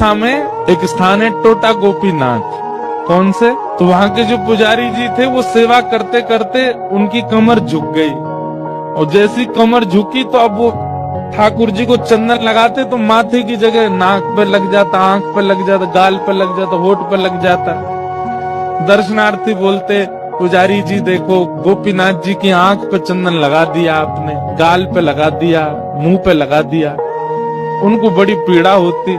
उड़ीसा में एक स्थान है टोटा गोपीनाथ। कौन से? तो वहाँ के जो पुजारी जी थे वो सेवा करते करते उनकी कमर झुक गई, और जैसी कमर झुकी तो अब वो ठाकुर जी को चंदन लगाते तो माथे की जगह नाक पे लग जाता, आंख पे लग जाता, गाल पे लग जाता, होठ पे लग जाता। दर्शनार्थी बोलते, पुजारी जी देखो गोपीनाथ जी की आंख पे चंदन लगा दिया आपने, गाल पे लगा दिया, मुंह पे लगा दिया। उनको बड़ी पीड़ा होती।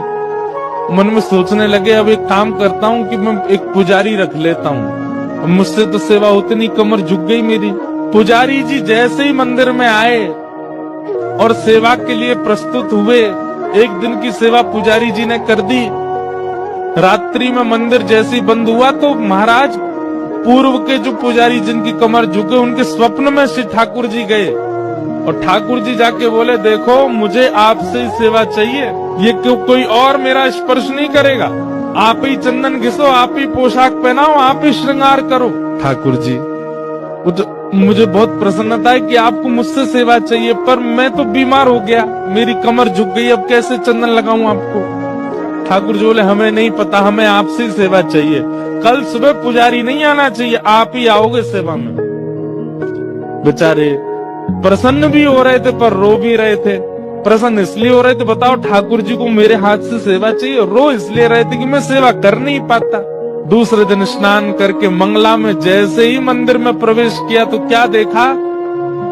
मन में सोचने लगे अब एक काम करता हूँ कि मैं एक पुजारी रख लेता हूँ, मुझसे तो सेवा होती नहीं, कमर झुक गई मेरी। पुजारी जी जैसे ही मंदिर में आए और सेवा के लिए प्रस्तुत हुए, एक दिन की सेवा पुजारी जी ने कर दी। रात्रि में मंदिर जैसे ही बंद हुआ तो महाराज पूर्व के जो पुजारी जिनकी कमर झुके उनके स्वप्न में श्री ठाकुर जी गए, और ठाकुर जी जाके बोले देखो मुझे आपसे सेवा चाहिए, ये क्यों कोई और मेरा स्पर्श नहीं करेगा, आप ही चंदन घिसो, आप ही पोशाक पहनाओ, आप ही श्रृंगार करो। ठाकुर जी मुझे बहुत प्रसन्नता है कि आपको मुझसे सेवा चाहिए, पर मैं तो बीमार हो गया, मेरी कमर झुक गई, अब कैसे चंदन लगाऊं आपको। ठाकुर जी बोले हमें नहीं पता, हमें आपसे सेवा चाहिए, कल सुबह पुजारी नहीं आना चाहिए, आप ही आओगे सेवा में। बेचारे प्रसन्न भी हो रहे थे पर रो भी रहे थे। प्रसन्न इसलिए हो रहे थे, बताओ ठाकुर जी को मेरे हाथ से सेवा चाहिए, रो इसलिए रहे थे कि मैं सेवा कर नहीं पाता। दूसरे दिन स्नान करके मंगला में जैसे ही मंदिर में प्रवेश किया तो क्या देखा,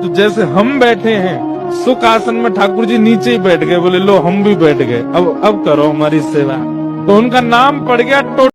तो जैसे हम बैठे हैं सुख आसन में ठाकुर जी नीचे ही बैठ गए, बोले लो हम भी बैठ गए, अब करो हमारी सेवा। तो उनका नाम पड़ गया